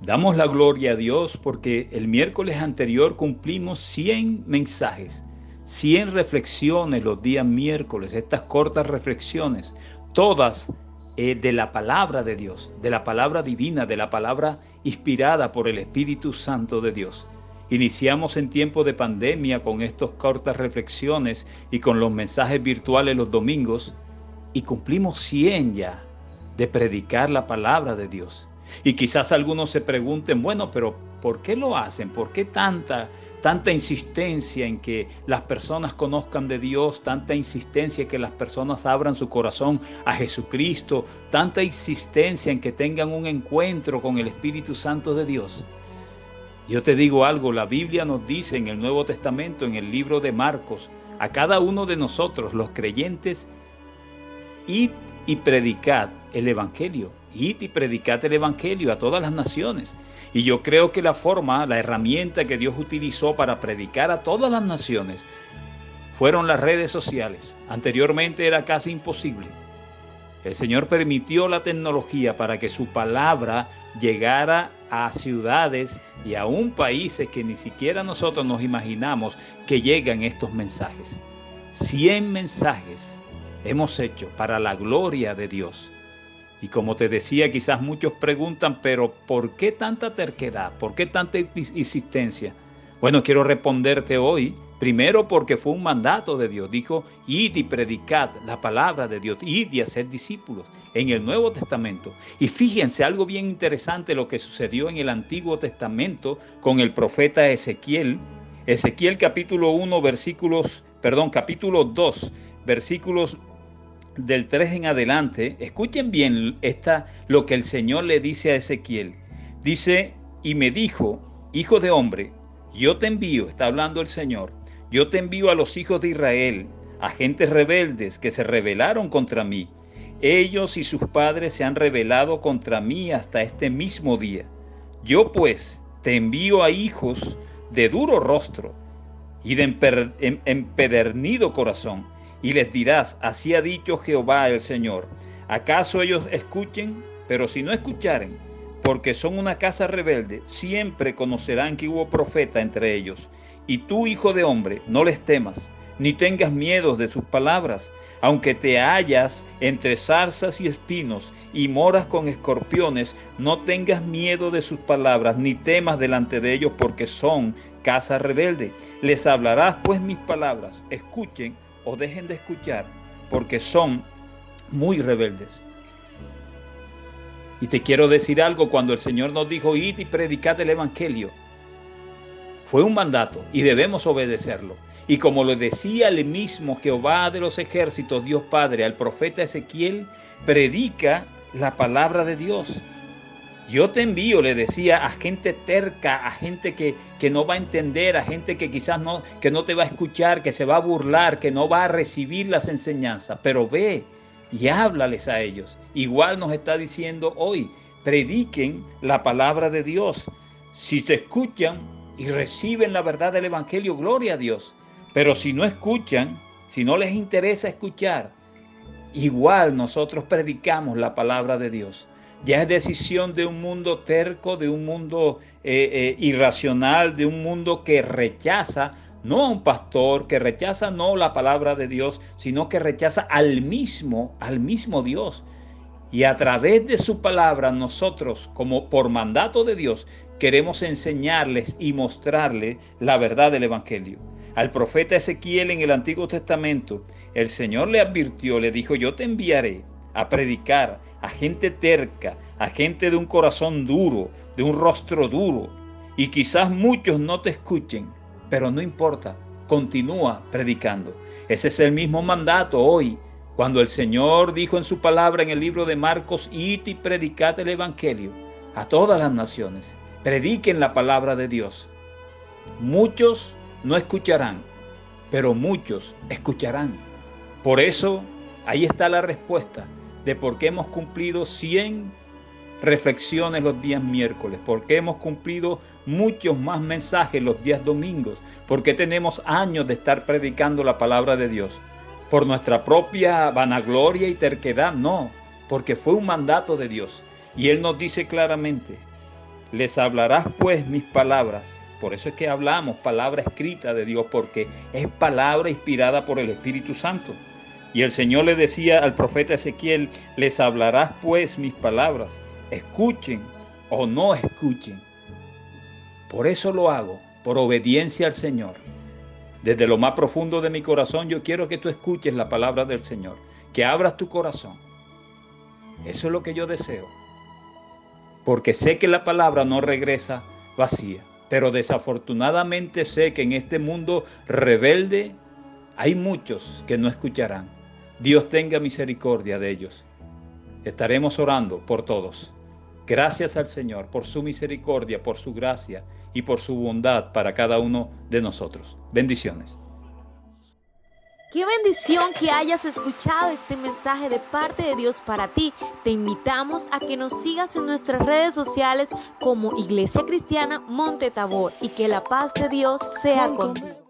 Damos la gloria a Dios porque el miércoles anterior cumplimos 100 mensajes, 100 reflexiones los días miércoles, estas cortas reflexiones, todas de la palabra de Dios, de la palabra divina, de la palabra inspirada por el Espíritu Santo de Dios. Iniciamos en tiempo de pandemia con estas cortas reflexiones y con los mensajes virtuales los domingos y cumplimos 100 ya de predicar la palabra de Dios. Y quizás algunos se pregunten, bueno, pero ¿por qué lo hacen? ¿Por qué tanta insistencia en que las personas conozcan de Dios? Tanta insistencia en que las personas abran su corazón a Jesucristo. Tanta insistencia en que tengan un encuentro con el Espíritu Santo de Dios. Yo te digo algo, la Biblia nos dice en el Nuevo Testamento, en el libro de Marcos, a cada uno de nosotros, los creyentes, id y predicad el Evangelio. Id y predicad el Evangelio a todas las naciones. Y yo creo que la herramienta que Dios utilizó para predicar a todas las naciones fueron las redes sociales. Anteriormente era casi imposible. El Señor permitió la tecnología para que su palabra llegara a ciudades y aún países que ni siquiera nosotros nos imaginamos que llegan estos mensajes. 100 mensajes hemos hecho para la gloria de Dios. Y como te decía, quizás muchos preguntan, pero ¿por qué tanta terquedad? ¿Por qué tanta insistencia? Bueno, quiero responderte hoy, primero porque fue un mandato de Dios. Dijo, id y predicad la palabra de Dios, id y hacer discípulos en el Nuevo Testamento. Y fíjense, algo bien interesante lo que sucedió en el Antiguo Testamento con el profeta Ezequiel. Ezequiel capítulo 2, versículos del 3 en adelante. Escuchen bien lo que el Señor le dice a Ezequiel. Dice, y me dijo, hijo de hombre, yo te envío, está hablando el Señor, yo te envío a los hijos de Israel, a gentes rebeldes que se rebelaron contra mí. Ellos y sus padres se han rebelado contra mí hasta este mismo día. Yo pues te envío a hijos de duro rostro y de empedernido corazón, y les dirás, así ha dicho Jehová el Señor. ¿Acaso ellos escuchen? Pero si no escucharen, porque son una casa rebelde, siempre conocerán que hubo profeta entre ellos. Y tú, hijo de hombre, no les temas, ni tengas miedo de sus palabras, aunque te hallas entre zarzas y espinos y moras con escorpiones, no tengas miedo de sus palabras, ni temas delante de ellos, porque son casa rebelde. Les hablarás pues mis palabras, escuchen o dejen de escuchar, porque son muy rebeldes. Y te quiero decir algo, cuando el Señor nos dijo, id y predicad el Evangelio, fue un mandato y debemos obedecerlo. Y como lo decía el mismo Jehová de los ejércitos, Dios Padre, al profeta Ezequiel, predica la palabra de Dios. Yo te envío, le decía, a gente terca, a gente que no va a entender, a gente que quizás no te va a escuchar, que se va a burlar, que no va a recibir las enseñanzas. Pero ve y háblales a ellos. Igual nos está diciendo hoy, prediquen la palabra de Dios. Si te escuchan y reciben la verdad del Evangelio, gloria a Dios. Pero si no escuchan, si no les interesa escuchar, igual nosotros predicamos la palabra de Dios. Ya es decisión de un mundo terco, de un mundo irracional, de un mundo que rechaza no a un pastor, que rechaza no la palabra de Dios, sino que rechaza al mismo Dios. Y a través de su palabra nosotros, como por mandato de Dios, queremos enseñarles y mostrarles la verdad del Evangelio. Al profeta Ezequiel en el Antiguo Testamento, el Señor le advirtió, le dijo, yo te enviaré a predicar a gente terca, a gente de un corazón duro, de un rostro duro. Y quizás muchos no te escuchen, pero no importa, continúa predicando. Ese es el mismo mandato hoy. Cuando el Señor dijo en su palabra en el libro de Marcos, id y predicad el Evangelio a todas las naciones. Prediquen la palabra de Dios. Muchos no escucharán, pero muchos escucharán. Por eso, ahí está la respuesta de por qué hemos cumplido 100 reflexiones los días miércoles, por qué hemos cumplido muchos más mensajes los días domingos, por qué tenemos años de estar predicando la palabra de Dios. Por nuestra propia vanagloria y terquedad, no, porque fue un mandato de Dios. Y Él nos dice claramente, Les hablarás pues mis palabras. Por eso es que hablamos palabra escrita de Dios, porque es palabra inspirada por el Espíritu Santo. Y el Señor le decía al profeta Ezequiel, les hablarás pues mis palabras, escuchen o no escuchen. Por eso lo hago, por obediencia al Señor. Desde lo más profundo de mi corazón yo quiero que tú escuches la palabra del Señor, que abras tu corazón. Eso es lo que yo deseo. Porque sé que la palabra no regresa vacía, pero desafortunadamente sé que en este mundo rebelde hay muchos que no escucharán. Dios tenga misericordia de ellos. Estaremos orando por todos. Gracias al Señor por su misericordia, por su gracia y por su bondad para cada uno de nosotros. Bendiciones. Qué bendición que hayas escuchado este mensaje de parte de Dios para ti. Te invitamos a que nos sigas en nuestras redes sociales como Iglesia Cristiana Monte Tabor y que la paz de Dios sea contigo.